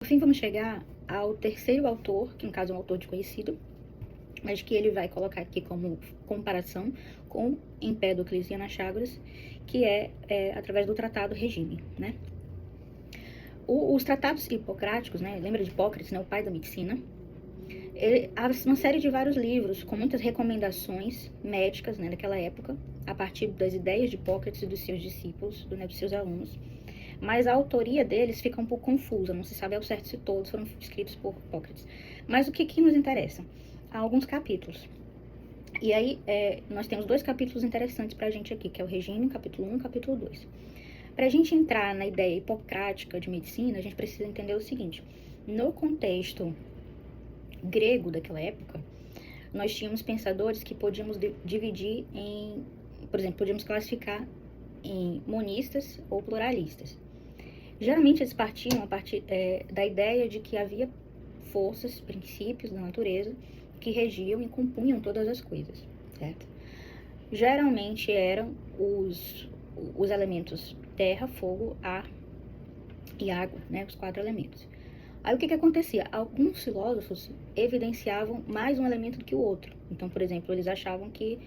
fim, vamos chegar ao terceiro autor, que no caso é um autor desconhecido, mas que ele vai colocar aqui como comparação com Empédocles e Anaxágoras, que é através do Tratado Regime, né? Os tratados hipocráticos, né? Lembra de Hipócrates, né? O pai da medicina. Há uma série de vários livros com muitas recomendações médicas, né, daquela época, a partir das ideias de Hipócrates e dos seus discípulos, né, dos seus alunos. Mas a autoria deles fica um pouco confusa, não se sabe ao certo se todos foram escritos por Hipócrates. Mas o que nos interessa? Há alguns capítulos. E aí, nós temos 2 capítulos interessantes pra gente aqui, que é o Regime, capítulo 1 e capítulo 2. Pra gente entrar na ideia hipocrática de medicina, a gente precisa entender o seguinte: no contexto grego daquela época, nós tínhamos pensadores que podíamos dividir em, por exemplo, podíamos classificar em monistas ou pluralistas. Geralmente eles partiam a partir da ideia de que havia forças, princípios da natureza que regiam e compunham todas as coisas, certo? Geralmente eram os elementos terra, fogo, ar e água, né, os 4 elementos. Aí o que acontecia? Alguns filósofos evidenciavam mais um elemento do que o outro. Então, por exemplo, eles achavam que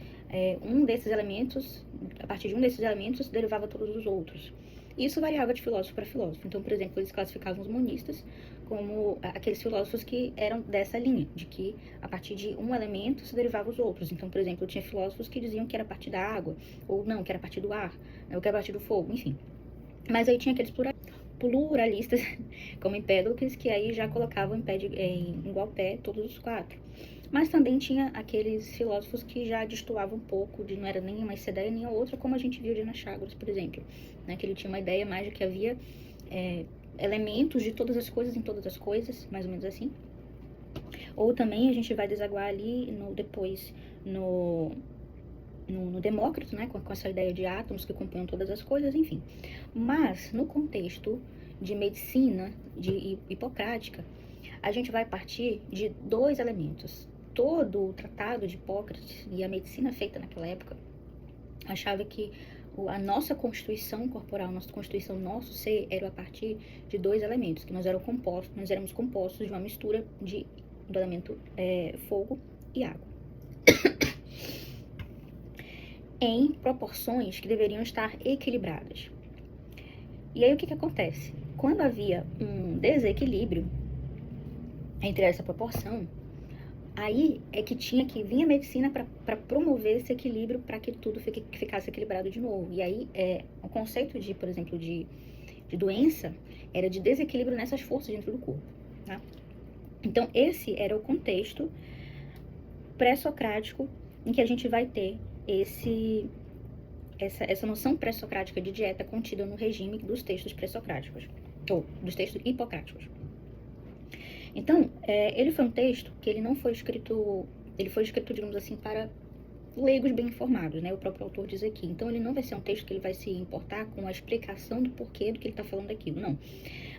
um desses elementos, a partir de um desses elementos, derivava todos os outros. Isso variava de filósofo para filósofo. Então, por exemplo, eles classificavam os monistas como aqueles filósofos que eram dessa linha, de que a partir de um elemento se derivavam os outros. Então, por exemplo, tinha filósofos que diziam que era a partir da água, ou não, que era a partir do ar, ou que era a partir do fogo, enfim. Mas aí tinha aqueles pluralistas, como Empédocles, que aí já colocavam em igual pé todos os 4. Mas também tinha aqueles filósofos que já destoavam um pouco, de não era nem uma ideia nem a outra, como a gente viu de Anaxágoras, por exemplo, né, que ele tinha uma ideia mais de que havia elementos de todas as coisas em todas as coisas, mais ou menos assim. Ou também a gente vai desaguar ali depois no Demócrito, né, com essa ideia de átomos que compunham todas as coisas, enfim. Mas, no contexto de medicina, de hipocrática, a gente vai partir de 2 elementos. Todo o tratado de Hipócrates e a medicina feita naquela época achava que a nossa constituição corporal, a nossa constituição, nosso ser, era a partir de 2 elementos, que nós éramos compostos de uma mistura do elemento fogo e água, em proporções que deveriam estar equilibradas. E aí o que acontece? Quando havia um desequilíbrio entre essa proporção, aí é que tinha que vir a medicina para promover esse equilíbrio, para que tudo ficasse equilibrado de novo. E aí o conceito de, por exemplo, de doença era de desequilíbrio nessas forças dentro do corpo, tá? Então esse era o contexto pré-socrático em que a gente vai ter essa noção pré-socrática de dieta contida no regime dos textos pré-socráticos, ou dos textos hipocráticos. Então, ele foi um texto que ele foi escrito, digamos assim, para leigos bem informados, né? O próprio autor diz aqui. Então, ele não vai ser um texto que ele vai se importar com a explicação do porquê do que ele está falando aquilo, não.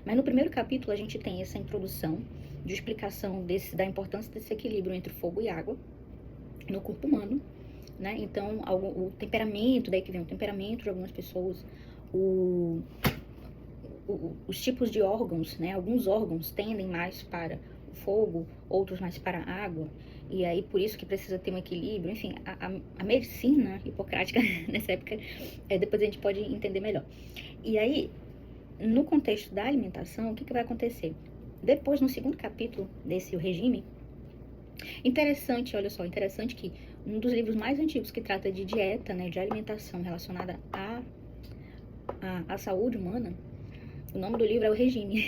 Mas no primeiro capítulo a gente tem essa introdução de explicação da importância desse equilíbrio entre fogo e água no corpo humano, né? Então, o temperamento, daí que vem o temperamento de algumas pessoas, os tipos de órgãos, né? Alguns órgãos tendem mais para o fogo, outros mais para a água, e aí por isso que precisa ter um equilíbrio. Enfim, a medicina hipocrática nessa época, depois a gente pode entender melhor. E aí, no contexto da alimentação, o que vai acontecer? Depois, no segundo capítulo desse regime, interessante, olha só, interessante que um dos livros mais antigos que trata de dieta, né, de alimentação relacionada à saúde humana, o nome do livro é O Regime.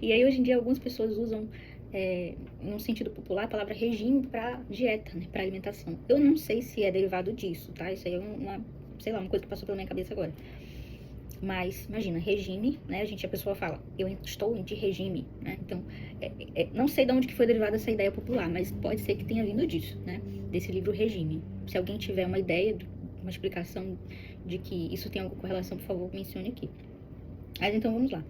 E aí, hoje em dia, algumas pessoas usam, num sentido popular, a palavra regime para dieta, né, para alimentação. Eu não sei se é derivado disso, tá? Isso aí é uma coisa que passou pela minha cabeça agora. Mas, imagina, regime, né? A pessoa fala, eu estou de regime, né? Então, não sei de onde que foi derivada essa ideia popular, mas pode ser que tenha vindo disso, né? Desse livro Regime. Se alguém tiver uma ideia, uma explicação de que isso tem alguma correlação, por favor, mencione aqui. Mas então, vamos lá.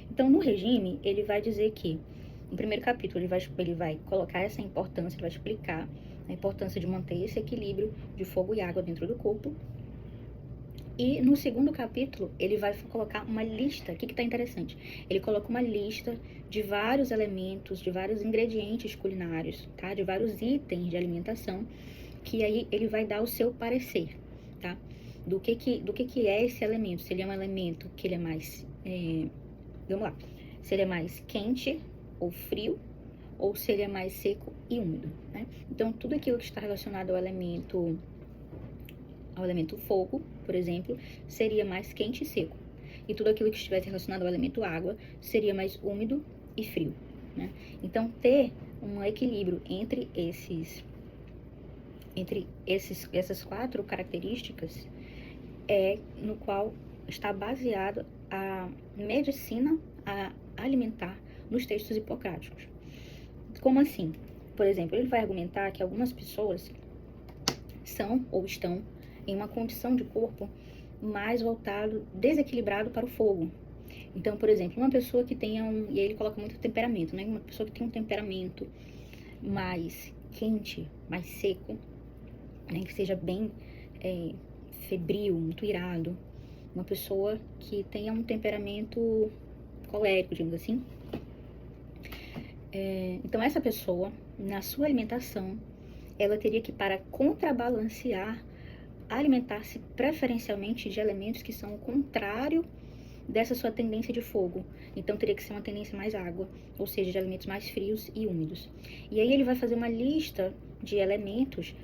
Então, no regime, ele vai dizer que, no primeiro capítulo, ele vai colocar essa importância, ele vai explicar a importância de manter esse equilíbrio de fogo e água dentro do corpo. E no segundo capítulo, ele vai colocar uma lista, o que tá interessante? Ele coloca uma lista de vários elementos, de vários ingredientes culinários, tá? De vários itens de alimentação, que aí ele vai dar o seu parecer, tá? Do que é esse elemento, se ele é um elemento que ele é mais, vamos lá, se ele é mais quente ou frio, ou se ele é mais seco e úmido, né? Então, tudo aquilo que está relacionado ao elemento fogo, por exemplo, seria mais quente e seco. E tudo aquilo que estivesse relacionado ao elemento água seria mais úmido e frio, né? Então, ter um equilíbrio entre essas 4 características é no qual está baseada a medicina alimentar nos textos hipocráticos. Como assim? Por exemplo, ele vai argumentar que algumas pessoas são ou estão em uma condição de corpo mais voltado, desequilibrado para o fogo. Então, por exemplo, uma pessoa que tenha e ele coloca muito temperamento, né? Uma pessoa que tem um temperamento mais quente, mais seco, né? Que seja bem febril, muito irado. Uma pessoa que tenha um temperamento colérico, digamos assim. Então, essa pessoa, na sua alimentação, ela teria que, para contrabalancear, alimentar-se preferencialmente de elementos que são o contrário dessa sua tendência de fogo. Então, teria que ser uma tendência mais água, ou seja, de alimentos mais frios e úmidos. E aí ele vai fazer uma lista de elementos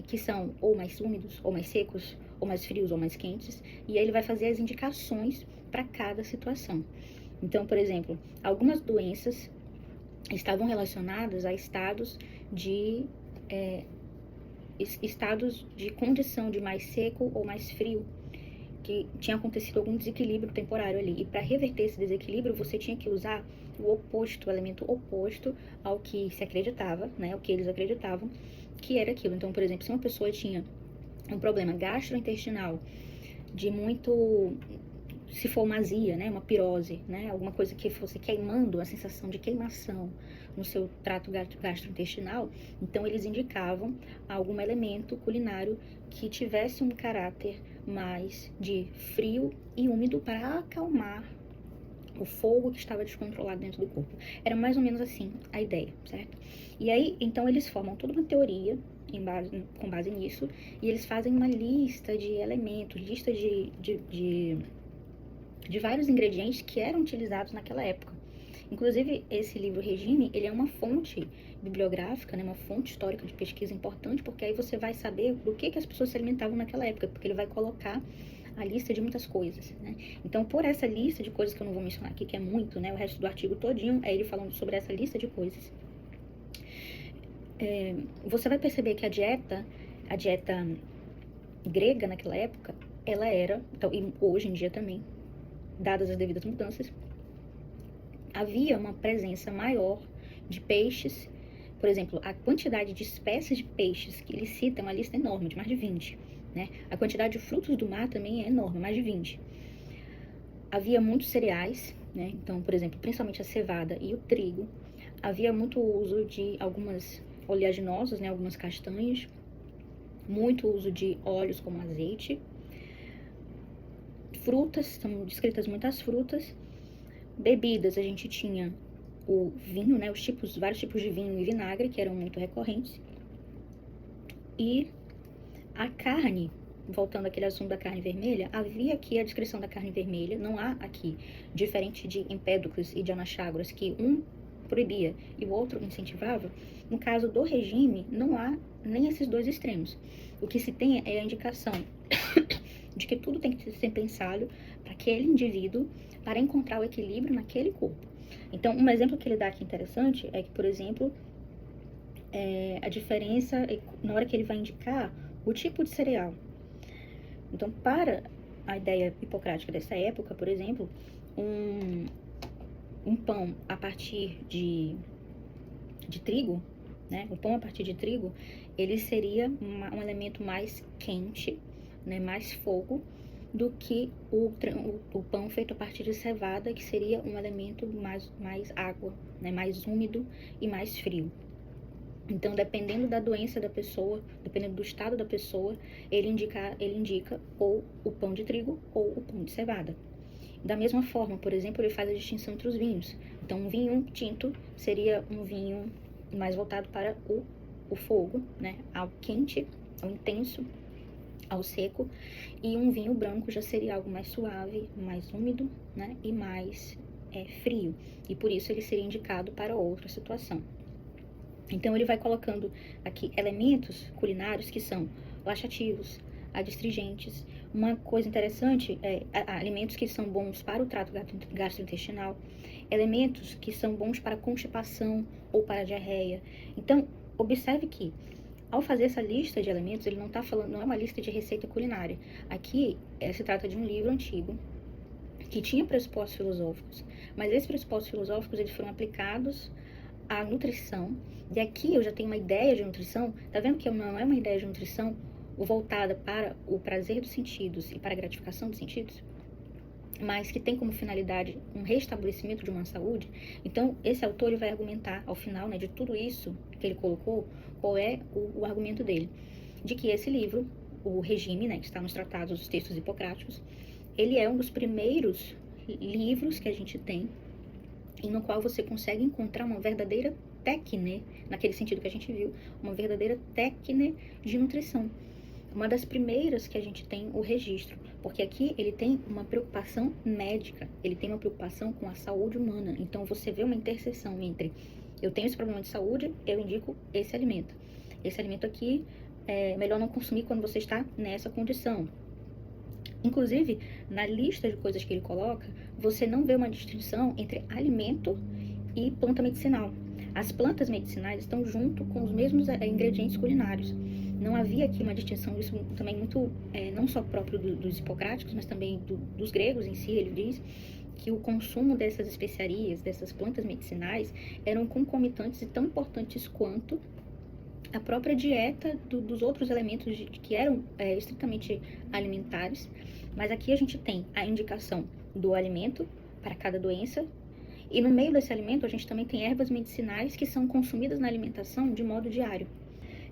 que são ou mais úmidos, ou mais secos, ou mais frios, ou mais quentes. E aí ele vai fazer as indicações para cada situação. Então, por exemplo, algumas doenças estavam relacionadas a estados de condição de mais seco ou mais frio, que tinha acontecido algum desequilíbrio temporário ali. E para reverter esse desequilíbrio, você tinha que usar o oposto, o elemento oposto ao que se acreditava, né? O que eles acreditavam que era aquilo. Então, por exemplo, se uma pessoa tinha um problema gastrointestinal de muito, se for uma azia, né, uma pirose, né, alguma coisa que fosse queimando, a sensação de queimação no seu trato gastrointestinal, então eles indicavam algum elemento culinário que tivesse um caráter mais de frio e úmido para acalmar o fogo que estava descontrolado dentro do corpo. Era mais ou menos assim a ideia, certo? E aí, então eles formam toda uma teoria com base nisso, e eles fazem uma lista de elementos, lista de vários ingredientes que eram utilizados naquela época. Inclusive, esse livro Regime, ele é uma fonte bibliográfica, né, uma fonte histórica de pesquisa importante, porque aí você vai saber do que as pessoas se alimentavam naquela época, porque ele vai colocar a lista de muitas coisas, né? Então, por essa lista de coisas que eu não vou mencionar aqui, que é muito, né, o resto do artigo todinho é ele falando sobre essa lista de coisas. Você vai perceber que a dieta grega naquela época, ela era, então, e hoje em dia também, dadas as devidas mudanças, havia uma presença maior de peixes. Por exemplo, a quantidade de espécies de peixes que ele cita é uma lista enorme, de mais de 20, né? A quantidade de frutos do mar também é enorme, mais de 20. Havia muitos cereais, né? Então, por exemplo, principalmente a cevada e o trigo. Havia muito uso de algumas oleaginosas, né? Algumas castanhas. Muito uso de óleos como azeite. Frutas, são descritas muitas frutas. Bebidas, a gente tinha o vinho, né? Vários tipos de vinho e vinagre, que eram muito recorrentes. E a carne, voltando àquele assunto da carne vermelha, havia aqui a descrição da carne vermelha, não há aqui, diferente de Empédocles e de Anaxágoras, que um proibia e o outro incentivava. No caso do regime, não há nem esses dois extremos. O que se tem é a indicação de que tudo tem que ser pensado para aquele indivíduo, para encontrar o equilíbrio naquele corpo. Então, um exemplo que ele dá aqui interessante é que, por exemplo, a diferença na hora que ele vai indicar o tipo de cereal. Então, para a ideia hipocrática dessa época, por exemplo, um pão a partir de trigo, né? O pão a partir de trigo, ele seria um elemento mais quente, né? Mais fogo, do que o pão feito a partir de cevada, que seria um elemento mais água, né? Mais úmido e mais frio. Então, dependendo da doença da pessoa, dependendo do estado da pessoa, ele indica ou o pão de trigo ou o pão de cevada. Da mesma forma, por exemplo, ele faz a distinção entre os vinhos. Então, um vinho tinto seria um vinho mais voltado para o fogo, né? Ao quente, ao intenso, ao seco. E um vinho branco já seria algo mais suave, mais úmido, né? E mais frio. E por isso ele seria indicado para outra situação. Então, ele vai colocando aqui elementos culinários que são laxativos, adstringentes. Uma coisa interessante é alimentos que são bons para o trato gastrointestinal, elementos que são bons para constipação ou para diarreia. Então, observe que ao fazer essa lista de elementos, ele não está falando, não é uma lista de receita culinária. Aqui se trata de um livro antigo que tinha pressupostos filosóficos, mas esses pressupostos filosóficos eles foram aplicados à nutrição. E aqui eu já tenho uma ideia de nutrição. Tá vendo que não é uma ideia de nutrição voltada para o prazer dos sentidos e para a gratificação dos sentidos, mas que tem como finalidade um restabelecimento de uma saúde? Então, esse autor ele vai argumentar ao final, né, de tudo isso que ele colocou, qual é o argumento dele, de que esse livro, o Regime, né, que está nos tratados dos textos hipocráticos, ele é um dos primeiros livros que a gente tem no qual você consegue encontrar uma verdadeira técnica, naquele sentido que a gente viu, uma verdadeira técnica de nutrição. Uma das primeiras que a gente tem o registro, porque aqui ele tem uma preocupação médica, ele tem uma preocupação com a saúde humana. Então você vê uma interseção entre eu tenho esse problema de saúde, eu indico esse alimento. Esse alimento aqui é melhor não consumir quando você está nessa condição. Inclusive, na lista de coisas que ele coloca, você não vê uma distinção entre alimento e planta medicinal. As plantas medicinais estão junto com os mesmos ingredientes culinários. Não havia aqui uma distinção, isso também muito, não só próprio dos hipocráticos, mas também dos gregos em si. Ele diz que o consumo dessas especiarias, dessas plantas medicinais, eram concomitantes e tão importantes quanto a própria dieta dos outros elementos que eram estritamente alimentares. Mas aqui a gente tem a indicação do alimento para cada doença, e no meio desse alimento a gente também tem ervas medicinais que são consumidas na alimentação de modo diário.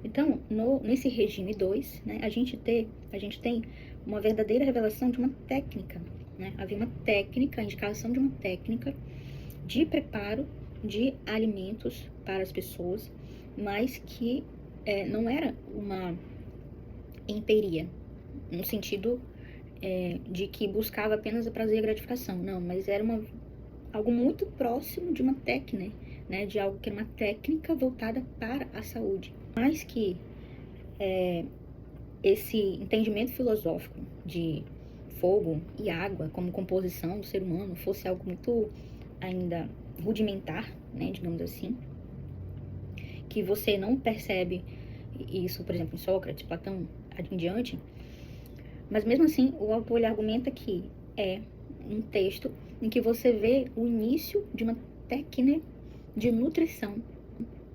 Então, nesse regime 2, né, a gente tem uma verdadeira revelação de uma técnica, né? Havia uma técnica, a indicação de uma técnica de preparo de alimentos para as pessoas, mas que não era uma empiria, no sentido de que buscava apenas o prazer e a gratificação. Não, mas era algo muito próximo de uma técnica, né? De algo que era uma técnica voltada para a saúde. Mais que esse entendimento filosófico de fogo e água como composição do ser humano fosse algo muito ainda rudimentar, né, digamos assim, que você não percebe isso, por exemplo, em Sócrates, Platão, em diante, mas mesmo assim o autor ele argumenta que é um texto em que você vê o início de uma técnica de nutrição